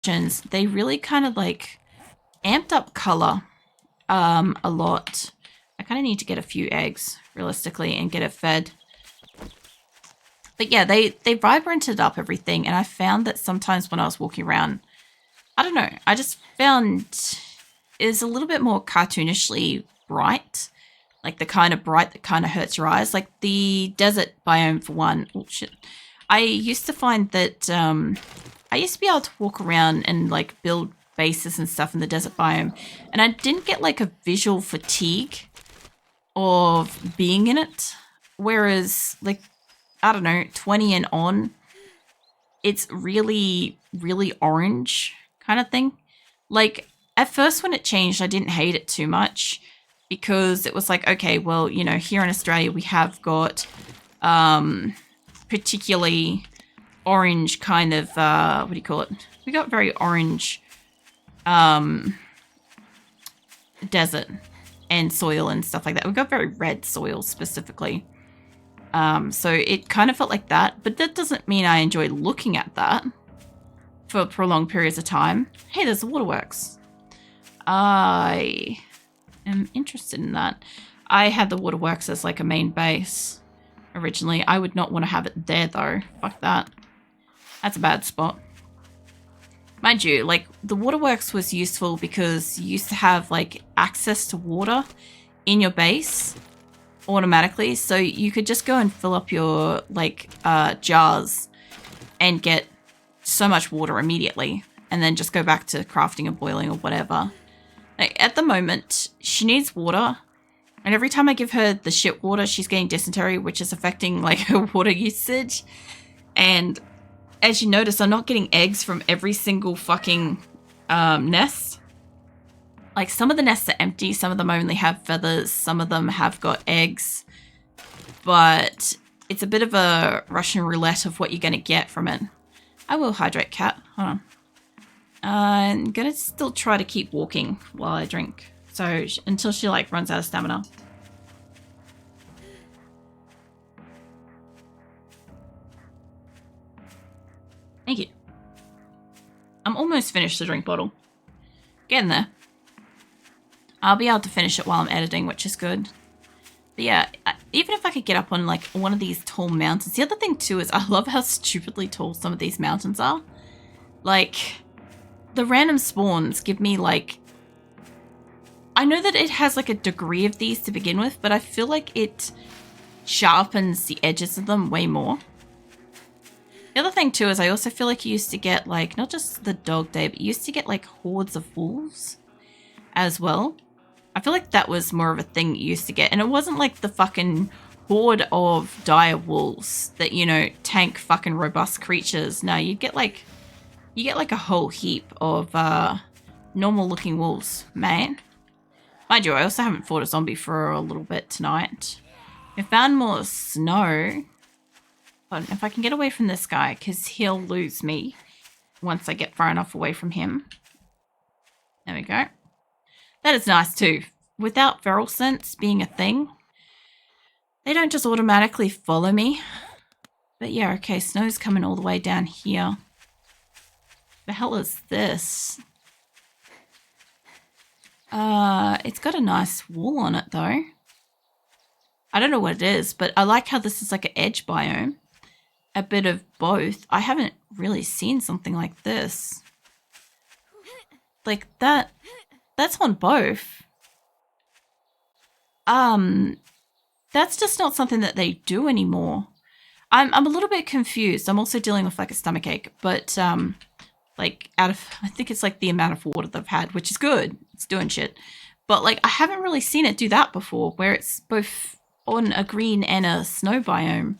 they really kind of like amped up color a lot. I kind of need to get a few eggs realistically and get it fed. But yeah, they vibranted up everything, and I found that sometimes when I was walking around, I don't know, I just found it was a little bit more cartoonishly bright, like the kind of bright that kind of hurts your eyes, like the desert biome for one. Oh shit! I used to find that I used to be able to walk around and like build bases and stuff in the desert biome, and I didn't get like a visual fatigue of being in it. Whereas like I don't know, 20 and on, it's really, really orange kind of thing. Like, at first when it changed, I didn't hate it too much because it was like, okay, well, you know, here in Australia, we have got particularly orange kind of, what do you call it? We got very orange desert and soil and stuff like that. We got very red soil specifically. So it kind of felt like that, but that doesn't mean I enjoy looking at that for prolonged periods of time. Hey, there's the waterworks. I am interested in that. I had the waterworks as like a main base originally. I would not want to have it there though. Fuck that. That's a bad spot. Mind you, like the waterworks was useful because you used to have like access to water in your base automatically, so you could just go and fill up your like jars and get so much water immediately, and then just go back to crafting or boiling or whatever. Like, at the moment, she needs water, and every time I give her the shit water, she's getting dysentery, which is affecting like her water usage. And as you notice, I'm not getting eggs from every single fucking nest. Like, some of the nests are empty, some of them only have feathers, some of them have got eggs, but it's a bit of a Russian roulette of what you're going to get from it. I will hydrate Cat. Hold on. I'm going to still try to keep walking while I drink, so until she like runs out of stamina. Thank you. I'm almost finished the drink bottle. Getting there. I'll be able to finish it while I'm editing, which is good. But yeah, even if I could get up on like one of these tall mountains. The other thing too is I love how stupidly tall some of these mountains are. Like, the random spawns give me like... I know that it has like a degree of these to begin with, but I feel like it sharpens the edges of them way more. The other thing too is I also feel like you used to get like, not just the dog day, but you used to get like hordes of wolves as well. I feel like that was more of a thing you used to get. And it wasn't like the fucking horde of dire wolves that, you know, tank fucking robust creatures. No, you get like a whole heap of normal looking wolves, man. Mind you, I also haven't fought a zombie for a little bit tonight. I found more snow. But if I can get away from this guy, because he'll lose me once I get far enough away from him. There we go. That is nice too. Without feral sense being a thing, they don't just automatically follow me. But yeah, okay, snow's coming all the way down here. The hell is this? It's got a nice wall on it though. I don't know what it is, but I like how this is like an edge biome. A bit of both. I haven't really seen something like this. Like that. That's on both. That's just not something that they do anymore. I'm a little bit confused. I'm also dealing with like a stomach ache, but like I think it's like the amount of water they've had, which is good. It's doing shit. But like I haven't really seen it do that before, where it's both on a green and a snow biome.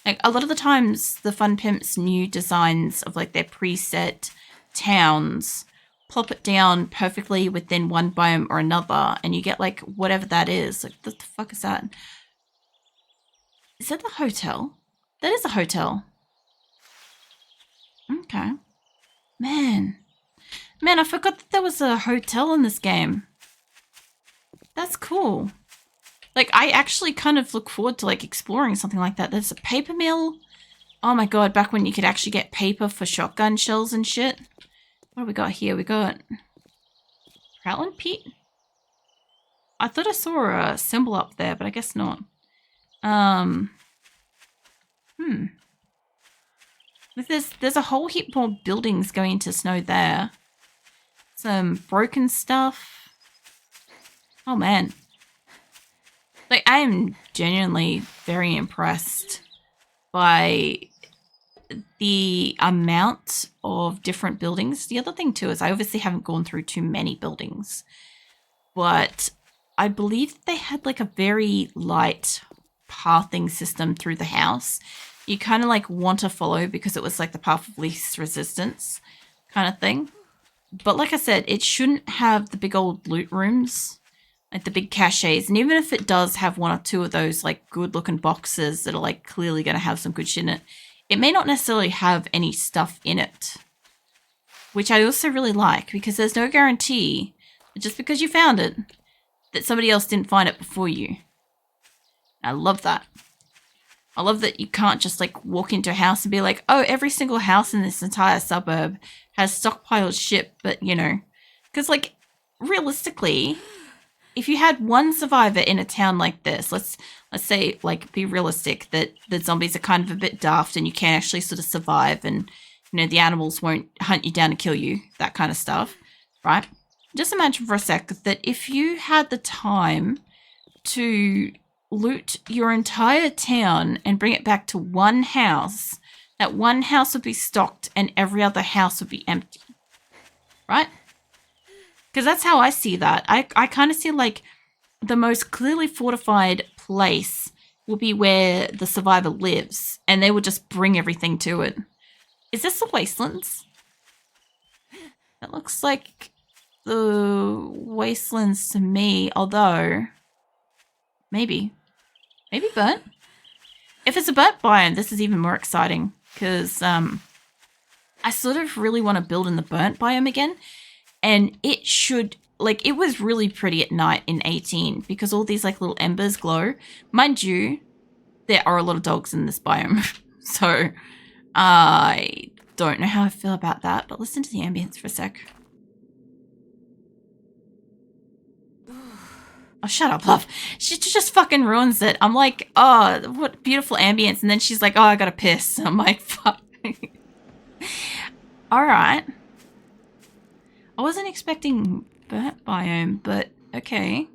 Like a lot of the times the Fun Pimp's new designs of like their preset towns plop it down perfectly within one biome or another, and you get like whatever that is. Like, what the fuck is that? Is that the hotel? That is a hotel. Okay. Man, I forgot that there was a hotel in this game. That's cool. Like, I actually kind of look forward to like exploring something like that. There's a paper mill. Oh my god, back when you could actually get paper for shotgun shells and shit. What do we got here? We got Prowling Pete? I thought I saw a symbol up there, but I guess not. There's a whole heap more buildings going into snow there. Some broken stuff. Oh man. Like, I am genuinely very impressed by the amount of different buildings. The other thing too is I obviously haven't gone through too many buildings, but I believe they had like a very light pathing system through the house. You kind of like want to follow because it was like the path of least resistance kind of thing. But like I said, it shouldn't have the big old loot rooms, like the big caches. And even if it does have one or two of those like good looking boxes that are like clearly going to have some good shit in it, it may not necessarily have any stuff in it. Which I also really like, because there's no guarantee that just because you found it, that somebody else didn't find it before you. I love that. I love that you can't just like walk into a house and be like, oh, every single house in this entire suburb has stockpiled shit, but you know, because like realistically, if you had one survivor in a town like this, let's say like be realistic that the zombies are kind of a bit daft and you can't actually sort of survive, and you know the animals won't hunt you down and kill you, that kind of stuff, right? Just imagine for a sec that if you had the time to loot your entire town and bring it back to one house, that one house would be stocked and every other house would be empty, right? Because that's how I see that. I kind of see like the most clearly fortified place will be where the survivor lives, and they will just bring everything to it. Is this the Wastelands? That looks like the Wastelands to me, although maybe burnt. If it's a burnt biome, this is even more exciting, because I sort of really want to build in the burnt biome again, and it should, like, it was really pretty at night in 18 because all these like little embers glow. Mind you, there are a lot of dogs in this biome, so I don't know how I feel about that, but listen to the ambience for a sec. Oh, shut up, love. She just fucking ruins it. I'm like, oh, what beautiful ambience. And then she's like, oh, I gotta piss. I'm like, fuck. All right. I wasn't expecting burnt biome, but okay.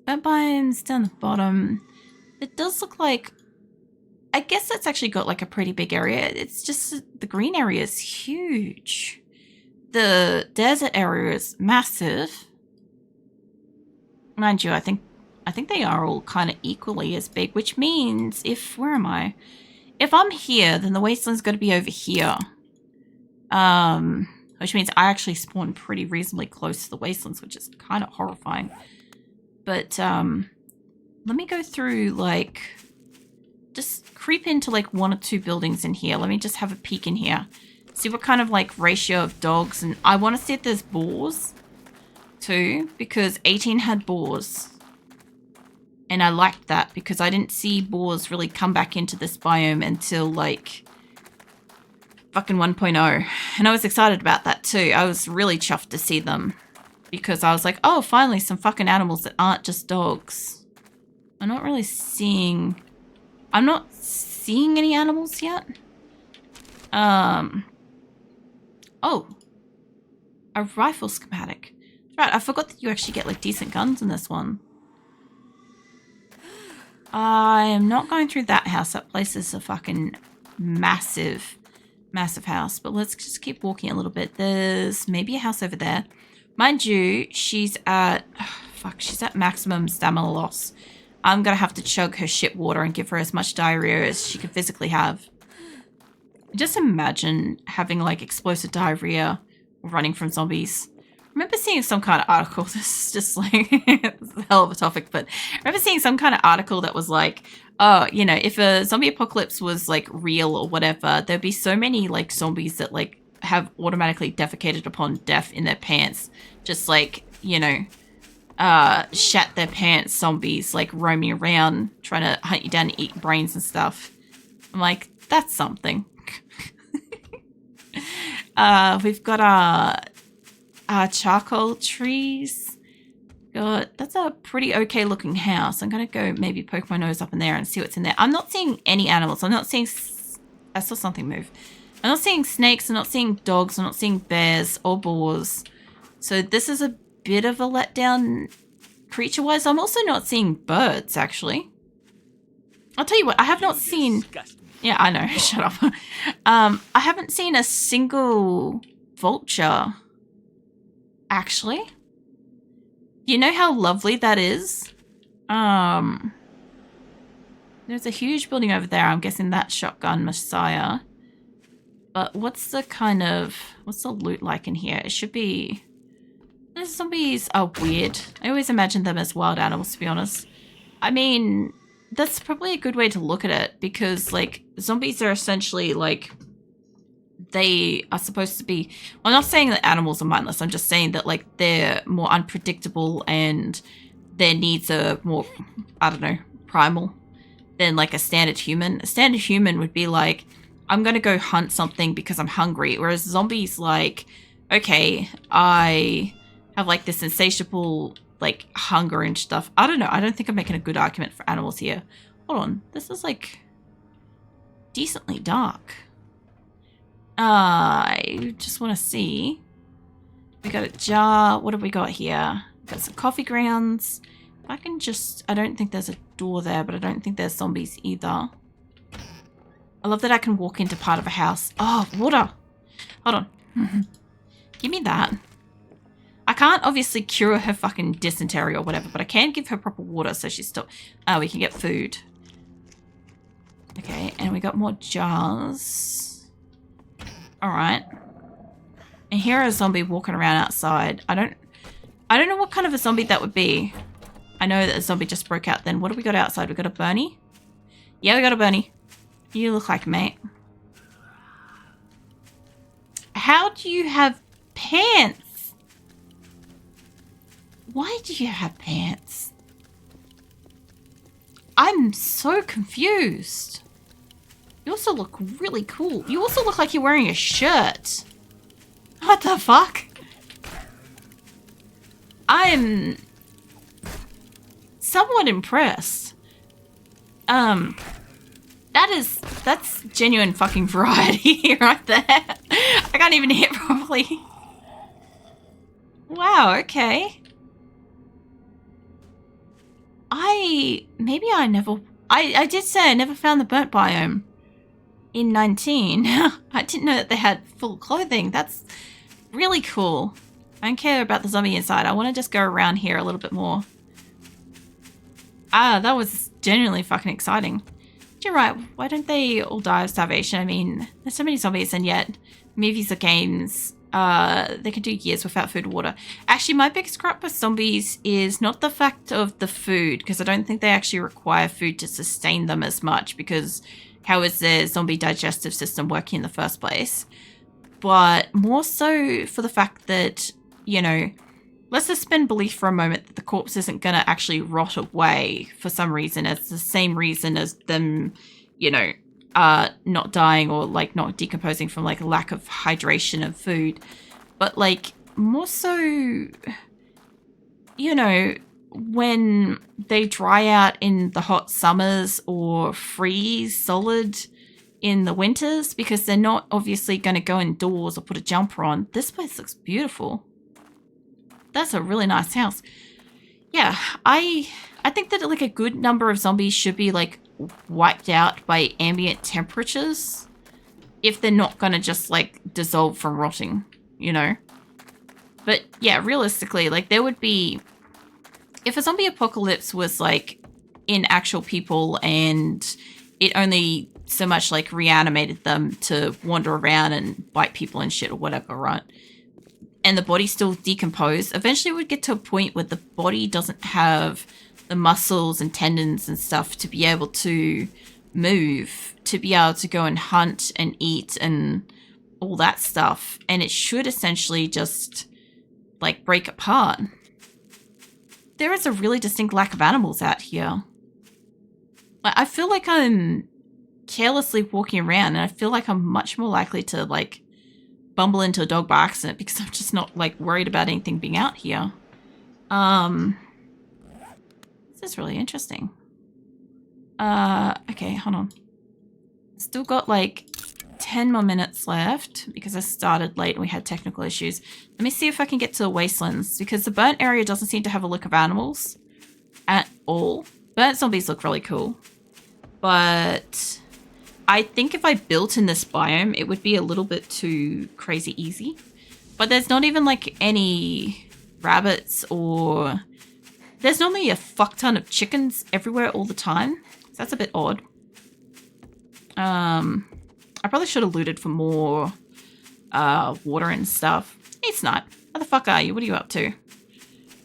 Burnt biome's down the bottom. It does look like, I guess that's actually got like a pretty big area. It's just the green area is huge. The desert area is massive. Mind you, I think they are all kind of equally as big, which means where am I? If I'm here, then the wasteland's got to be over here. Which means I actually spawn pretty reasonably close to the wastelands, which is kind of horrifying. But let me go through, like, just creep into like one or two buildings in here. Let me just have a peek in here. See what kind of like ratio of dogs, and I want to see if there's boars too, because 18 had boars. And I liked that because I didn't see boars really come back into this biome until like fucking 1.0. And I was excited about that too. I was really chuffed to see them because I was like, oh, finally some fucking animals that aren't just dogs. I'm not seeing any animals yet. Oh, a rifle schematic. Right, I forgot that you actually get like decent guns in this one. I am not going through that house. That place is a fucking massive house. But let's just keep walking a little bit. There's maybe a house over there. Mind you, she's at maximum stamina loss. I'm going to have to chug her shit water and give her as much diarrhea as she could physically have. Just imagine having like explosive diarrhea running from zombies. I remember seeing some kind of article, this is just like, it's a hell of a topic, but I remember seeing some kind of article that was like, oh, you know, if a zombie apocalypse was like real or whatever, there'd be so many like zombies that like have automatically defecated upon death in their pants. Just like, you know, shat their pants zombies like roaming around trying to hunt you down and eat brains and stuff. I'm like, that's something. We've got our charcoal trees. That's a pretty okay looking house. I'm going to go maybe poke my nose up in there and see what's in there. I'm not seeing any animals. I'm not seeing... I saw something move. I'm not seeing snakes. I'm not seeing dogs. I'm not seeing bears or boars. So this is a bit of a letdown creature-wise. I'm also not seeing birds, actually. I'll tell you what. I have not seen... Yeah, I know. Shut up. I haven't seen a single vulture, actually. You know how lovely that is? There's a huge building over there. I'm guessing that's Shotgun Messiah. But what's the loot like in here? It should be... The zombies are weird. I always imagine them as wild animals, to be honest. I mean, that's probably a good way to look at it because, like, zombies are essentially, like... They are supposed to be... Well, I'm not saying that animals are mindless. I'm just saying that, like, they're more unpredictable and their needs are more, I don't know, primal than, like, a standard human. A standard human would be like, I'm going to go hunt something because I'm hungry. Whereas zombies, like, okay, I have, like, this insatiable, like, hunger and stuff. I don't know. I don't think I'm making a good argument for animals here. Hold on. This is, like, decently dark. I just want to see. We got a jar. What have we got here? Got some coffee grounds. If I can just... I don't think there's a door there, but I don't think there's zombies either. I love that I can walk into part of a house. Oh, water. Hold on. Give me that. I can't obviously cure her fucking dysentery or whatever, but I can give her proper water so she's still... we can get food. Okay, and we got more jars. Alright. And here a zombie walking around outside. I don't know what kind of a zombie that would be. I know that a zombie just broke out then. What do we got outside? We got a Bernie? Yeah, we got a Bernie. You look like a mate. How do you have pants? Why do you have pants? I'm so confused. You also look really cool. You also look like you're wearing a shirt. What the fuck? I'm somewhat impressed. That's genuine fucking variety right there. I can't even hit properly. Wow, okay. I did say I never found the burnt biome. In 19. I didn't know that they had full clothing. That's really cool. I don't care about the zombie inside. I want to just go around here a little bit more. That was genuinely fucking exciting. You're right. Why don't they all die of starvation? I mean, there's so many zombies and yet movies or games, they can do years without food or water. Actually, my biggest gripe with zombies is not the fact of the food, because I don't think they actually require food to sustain them as much, because how is their zombie digestive system working in the first place? But more so for the fact that, you know, let's suspend belief for a moment that the corpse isn't going to actually rot away for some reason. It's the same reason as them, you know, not dying or, like, not decomposing from, like, a lack of hydration of food. But, like, more so, you know, when they dry out in the hot summers or freeze solid in the winters, because they're not obviously going to go indoors or put a jumper on. This place looks beautiful. That's a really nice house. Yeah, I think that, like, a good number of zombies should be, like, wiped out by ambient temperatures if they're not going to just, like, dissolve from rotting, you know? But, yeah, realistically, like, there would be... If a zombie apocalypse was, like, in actual people and it only so much, like, reanimated them to wander around and bite people and shit or whatever, right? And the body still decomposed, eventually it would get to a point where the body doesn't have the muscles and tendons and stuff to be able to move, to be able to go and hunt and eat and all that stuff. And it should essentially just, like, break apart. There is a really distinct lack of animals out here. I feel like I'm carelessly walking around and I feel like I'm much more likely to, like, bumble into a dog by accident because I'm just not like worried about anything being out here. This is really interesting. Okay, hold on. Still got like 10 more minutes left because I started late and we had technical issues. Let me see if I can get to the wastelands because the burnt area doesn't seem to have a look of animals at all. Burnt zombies look really cool. But I think if I built in this biome, it would be a little bit too crazy easy. But there's not even like any rabbits or... There's normally a fuck ton of chickens everywhere all the time. So that's a bit odd. I probably should have looted for more water and stuff. Hey, Snipe. How the fuck are you? What are you up to?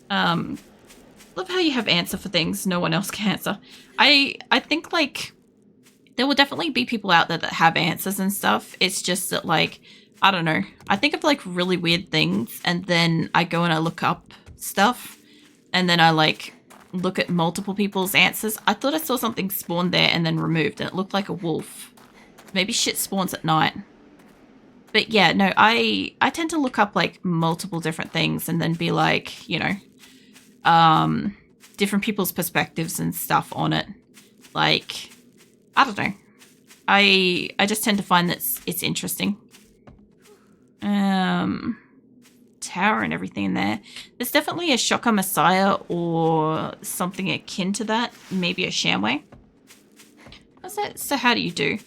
Love how you have answer for things no one else can answer. I think, like, there will definitely be people out there that have answers and stuff. It's just that, like, I don't know. I think of, like, really weird things, and then I go and I look up stuff, and then I, like, look at multiple people's answers. I thought I saw something spawn there and then removed, and it looked like a wolf. Maybe shit spawns at night. But yeah, no, I tend to look up like multiple different things and then be like, you know, different people's perspectives and stuff on it. Like, I don't know. I just tend to find that it's interesting. Tower and everything in there. There's definitely a Shocker Messiah or something akin to that. Maybe a Shamway. What's that? So how do you do?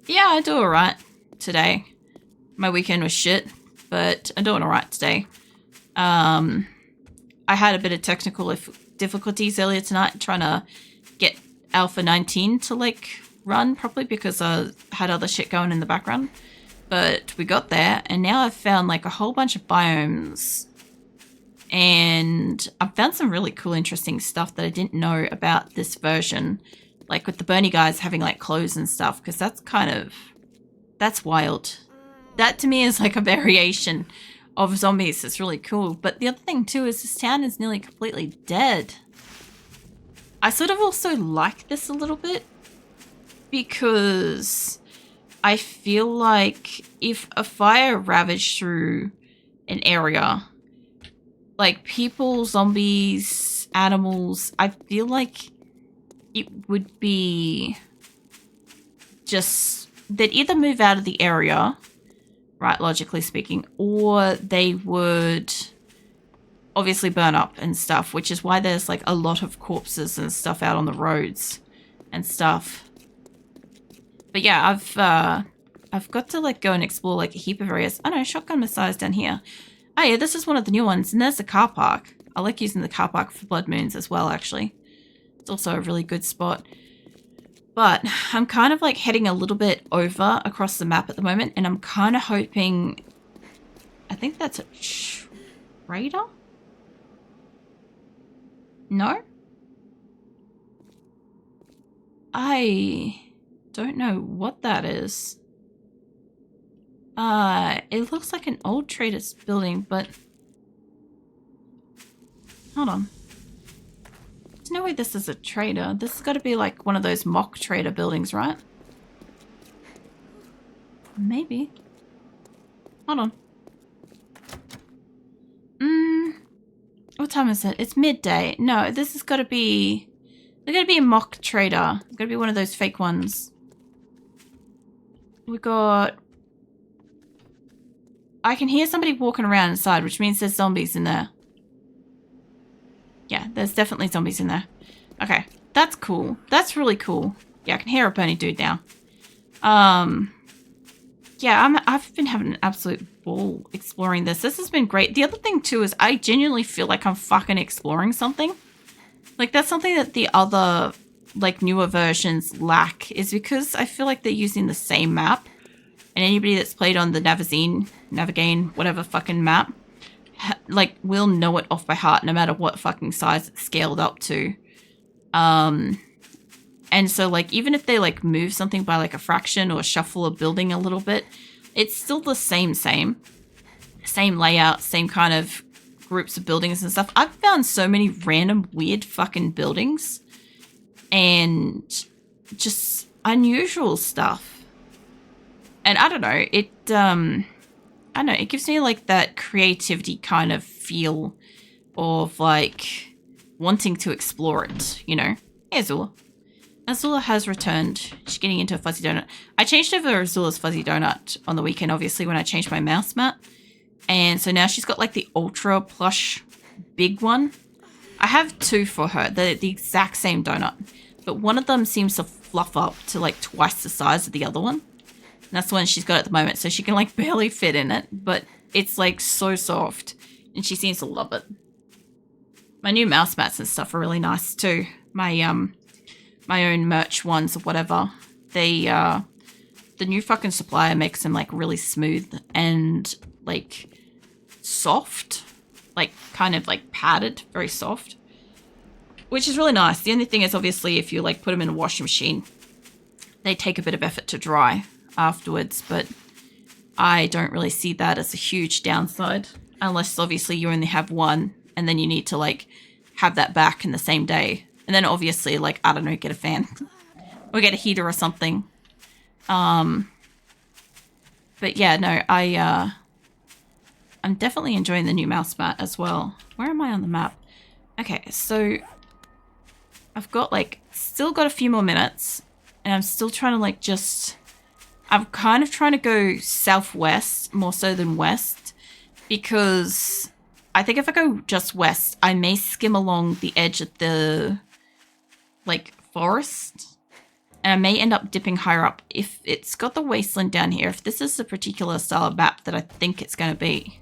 Yeah, I do alright today. My weekend was shit, but I'm doing alright today. I had a bit of technical difficulties earlier tonight trying to get Alpha 19 to like run properly because I had other shit going in the background. But we got there, and now I've found like a whole bunch of biomes. And I've found some really cool, interesting stuff that I didn't know about this version. Like with the Bernie guys having like clothes and stuff, because that's wild. That to me is like a variation of zombies. It's really cool. But the other thing too is this town is nearly completely dead. I sort of also like this a little bit because I feel like if a fire ravaged through an area, like people, zombies, animals, I feel like it would be just, they'd either move out of the area, right, logically speaking, or they would obviously burn up and stuff, which is why there's like a lot of corpses and stuff out on the roads and stuff. But yeah, I've got to like go and explore like a heap of areas. I know, Shotgun Messiah's down here. Oh yeah, this is one of the new ones, and there's the car park. I like using the car park for blood moons as well, actually. It's also a really good spot. But I'm kind of like heading a little bit over across the map at the moment, and I'm kind of hoping... I think that's a trader? No? I don't know what that is. It looks like an old trader's building, but... Hold on. There's no way this is a trader. This has got to be like one of those mock trader buildings, right? Maybe. Hold on. What time is it? It's midday. No, this has got to be... There's got to be a mock trader. It's got to be one of those fake ones. We got... I can hear somebody walking around inside, which means there's zombies in there. Yeah, there's definitely zombies in there. Okay, that's cool. That's really cool. Yeah, I can hear a pony dude now. Yeah, I've been having an absolute ball exploring this. This has been great. The other thing too is I genuinely feel like I'm fucking exploring something. Like that's something that the other like newer versions lack, is because I feel like they're using the same map. And anybody that's played on the Navigane, whatever fucking map, like will know it off by heart no matter what fucking size it's scaled up to. And so like even if they like move something by like a fraction or shuffle a building a little bit, it's still the same layout, same kind of groups of buildings and stuff. I've found so many random weird fucking buildings and just unusual stuff. And I don't know, I don't know, it gives me like that creativity kind of feel of like wanting to explore it, you know? Hey, Azula. Azula has returned. She's getting into a fuzzy donut. I changed over Azula's fuzzy donut on the weekend, obviously, when I changed my mouse mat. And so now she's got like the ultra plush big one. I have two for her. They're the exact same donut. But one of them seems to fluff up to like twice the size of the other one. And that's the one she's got at the moment. So she can like barely fit in it. But it's like so soft. And she seems to love it. My new mouse mats and stuff are really nice too. My own merch ones or whatever. The new fucking supplier makes them like really smooth and like soft. Like kind of like padded, very soft. Which is really nice. The only thing is obviously if you like put them in a washing machine, they take a bit of effort to dry afterwards, but I don't really see that as a huge downside. Unless obviously you only have one and then you need to like have that back in the same day. And then obviously like, I don't know, get a fan or get a heater or something. But yeah, no, I'm definitely enjoying the new mouse mat as well. Where am I on the map? Okay, so I've got like, still got a few more minutes and I'm still trying to like I'm kind of trying to go southwest more so than west because I think if I go just west, I may skim along the edge of the like forest and I may end up dipping higher up. If it's got the wasteland down here, if this is the particular style of map that I think it's going to be,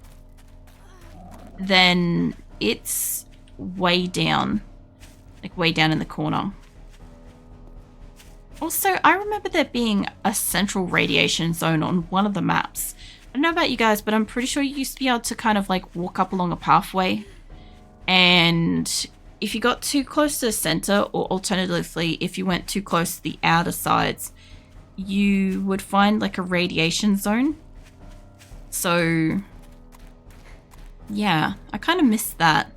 then it's way down, like way down in the corner. Also, I remember there being a central radiation zone on one of the maps. I don't know about you guys, but I'm pretty sure you used to be able to kind of like walk up along a pathway. And if you got too close to the center, or alternatively, if you went too close to the outer sides, you would find like a radiation zone. So yeah, I kind of missed that.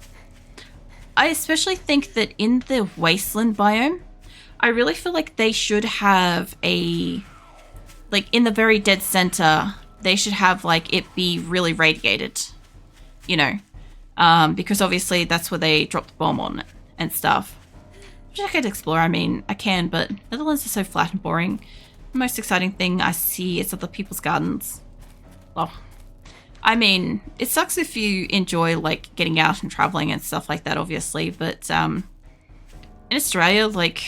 I especially think that in the wasteland biome, I really feel like they should have like in the very dead center, they should have like it be really radiated, you know, because obviously that's where they dropped the bomb on and stuff. Which I could explore. I mean, I can, but Netherlands is so flat and boring. The most exciting thing I see is other people's gardens. Well, I mean, it sucks if you enjoy like getting out and traveling and stuff like that, obviously, but in Australia, like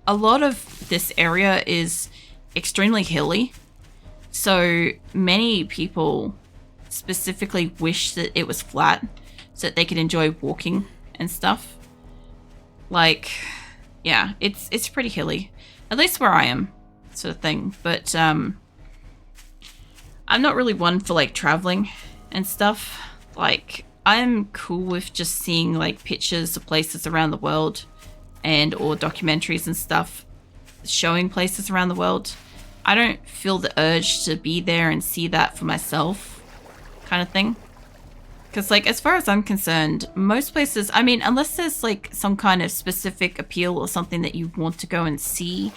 a lot of this area is extremely hilly. So many people specifically wish that it was flat so that they could enjoy walking and stuff. Like, yeah, it's pretty hilly. At least where I am, sort of thing. But I'm not really one for like traveling and stuff. Like, I'm cool with just seeing like pictures of places around the world and or documentaries and stuff showing places around the world. I don't feel the urge to be there and see that for myself, kind of thing. Because, like, as far as I'm concerned, most places, I mean, unless there's, like, some kind of specific appeal or something that you want to go and see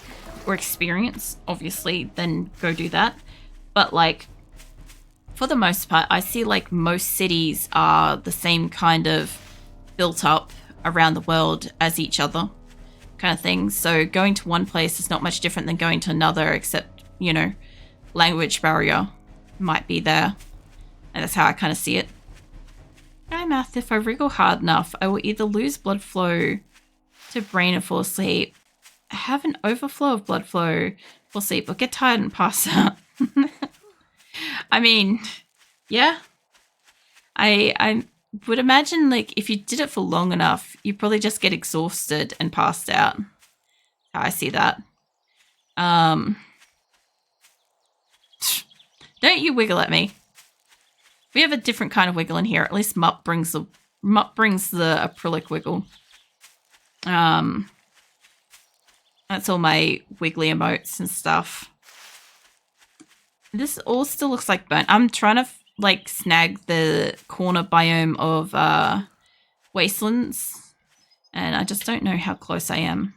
or experience, obviously, then go do that. But, like, for the most part, I see, like, most cities are the same kind of built up around the world as each other, kind of thing. So going to one place is not much different than going to another, except, you know, language barrier might be there. And that's how I kind of see it. Hi, Math. If I wriggle hard enough, I will either lose blood flow to brain and fall asleep, have an overflow of blood flow, fall asleep, or get tired and pass out. I mean, yeah. I would imagine, like, if you did it for long enough, you probably just get exhausted and passed out. How I see that. Don't you wiggle at me. We have a different kind of wiggle in here. At least Mup brings the acrylic wiggle. That's all my wiggly emotes and stuff. This all still looks like burnt. I'm trying to like snag the corner biome of wastelands, and I just don't know how close I am.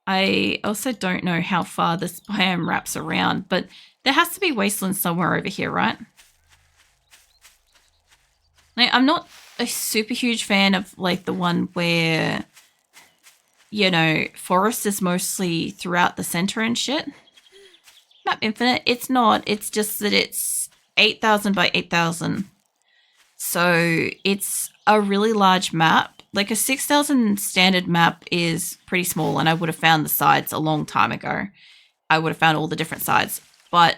I also don't know how far this biome wraps around, but there has to be wasteland somewhere over here, right? I'm not a super huge fan of like the one where, you know, forest is mostly throughout the center and shit. Map Infinite, it's not. It's just that it's 8,000 by 8,000. So it's a really large map. Like a 6,000 standard map is pretty small, and I would have found the sides a long time ago. I would have found all the different sides. But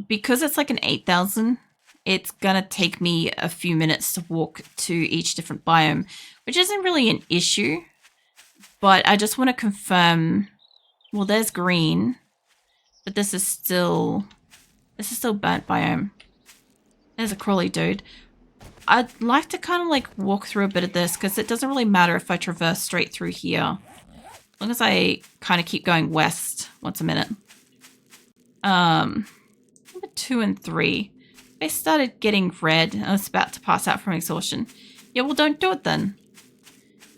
because it's like an 8,000, it's going to take me a few minutes to walk to each different biome, which isn't really an issue. But I just want to confirm, well, there's green, but this is still burnt biome. There's a crawly dude. I'd like to kind of like walk through a bit of this because it doesn't really matter if I traverse straight through here. As long as I kind of keep going west once a minute. Number 2 and 3. They started getting red. I was about to pass out from exhaustion. Yeah, well, don't do it then.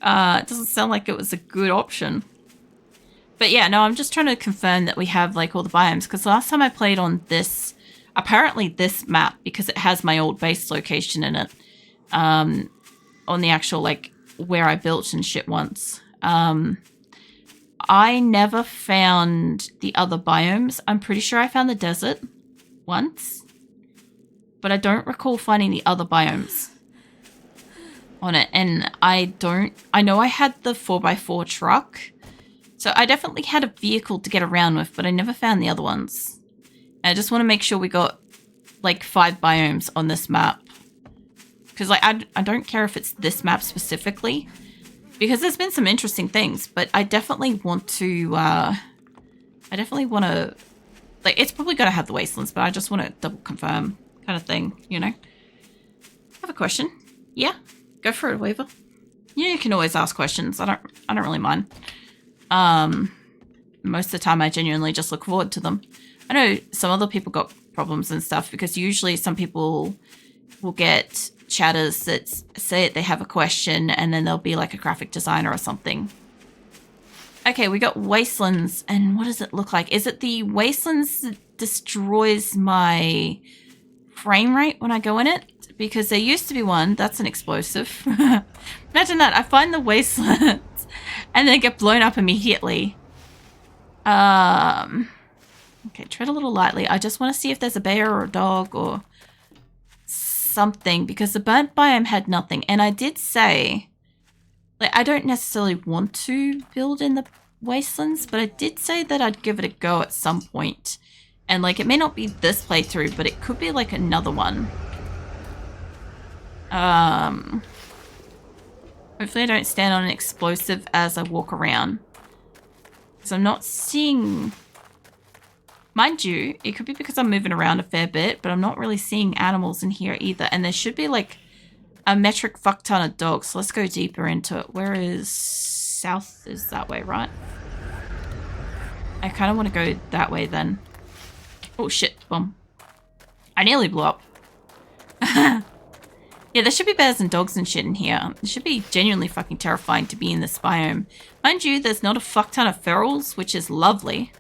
It doesn't sound like it was a good option. But yeah, no, I'm just trying to confirm that we have like all the biomes. Because last time I played on this, apparently this map, because it has my old base location in it, on the actual like where I built and shit once. I never found the other biomes. I'm pretty sure I found the desert once, but I don't recall finding the other biomes on it. And I know I had the 4x4 truck, so I definitely had a vehicle to get around with, but I never found the other ones. And I just want to make sure we got like 5 biomes on this map. Because like I don't care if it's this map specifically, because there's been some interesting things, but I definitely want to like, it's probably going to have the wastelands, but I just want to double confirm kind of thing, you know? I have a question. Yeah, go for it, Weaver. You can always ask questions. I don't really mind. Most of the time I genuinely just look forward to them. I know some other people got problems and stuff, because usually some people will get chatters that say they have a question and then there'll be like a graphic designer or something. Okay, we got wastelands, and what does it look like? Is it the wastelands that destroys my frame rate when I go in it? Because there used to be one. That's an explosive. Imagine that. I find the wastelands and then get blown up immediately. Okay, tread a little lightly. I just want to see if there's a bear or a dog or something, because the burnt biome had nothing. And I did say, like, I don't necessarily want to build in the wastelands, but I did say that I'd give it a go at some point. And like, it may not be this playthrough, but it could be like another one. Hopefully I don't stand on an explosive as I walk around, because I'm not seeing, mind you, it could be because I'm moving around a fair bit, but I'm not really seeing animals in here either. And there should be like a metric fuck ton of dogs. So let's go deeper into it. Where is south? Is that way, right? I kind of want to go that way then. Oh shit, bomb. I nearly blew up. Yeah, there should be bears and dogs and shit in here. It should be genuinely fucking terrifying to be in this biome. Mind you, there's not a fuck ton of ferals, which is lovely.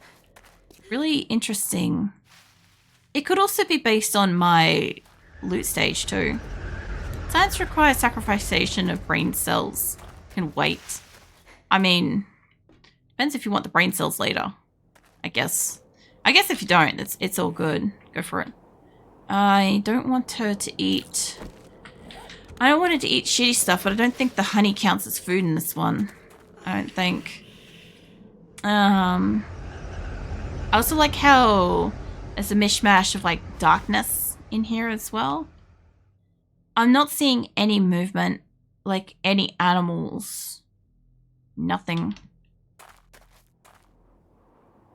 Really interesting. It could also be based on my loot stage too. Science requires sacrification of brain cells. Can wait. I mean, depends if you want the brain cells later, I guess. I guess if you don't, it's all good. Go for it. I don't want her to eat. I don't want her to eat shitty stuff, but I don't think the honey counts as food in this one. I don't think. I also like how there's a mishmash of like darkness in here as well. I'm not seeing any movement, like any animals. Nothing.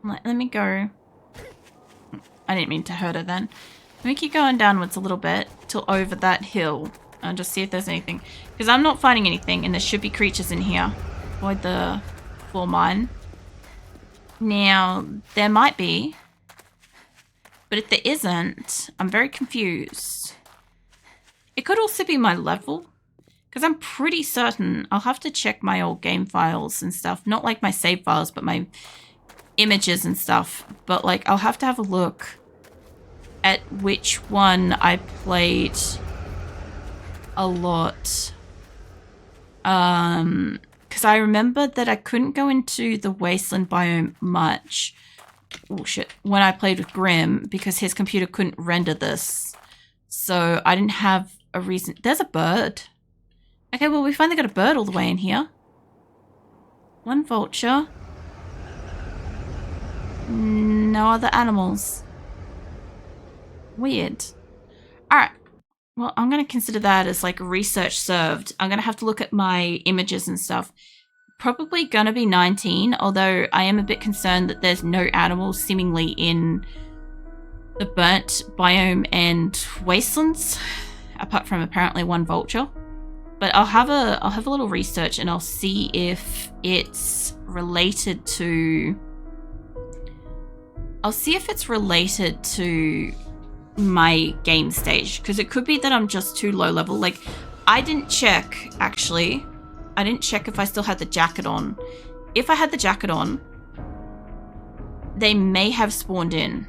Let me go. I didn't mean to hurt her then. Let me keep going downwards a little bit till over that hill and just see if there's anything. Because I'm not finding anything, and there should be creatures in here. Avoid the floor mine. Now, there might be. But if there isn't, I'm very confused. It could also be my level. Because I'm pretty certain, I'll have to check my old game files and stuff. Not like my save files, but my images and stuff. But like, I'll have to have a look at which one I played a lot. Because I remember that I couldn't go into the wasteland biome much. Oh shit. When I played with Grim, because his computer couldn't render this. So I didn't have a reason. There's a bird. Okay, well, we finally got a bird all the way in here. One vulture. No other animals. Weird. Alright. Well, I'm going to consider that as like research served. I'm going to have to look at my images and stuff. Probably going to be 19, although I am a bit concerned that there's no animals seemingly in the burnt biome and wastelands, apart from apparently one vulture. But I'll have a little research and I'll see if it's related to... I'll see if it's related to my game stage, because it could be that I'm just too low level. Like, I didn't check, actually. I didn't check if I still had the jacket on. If I had the jacket on, they may have spawned in.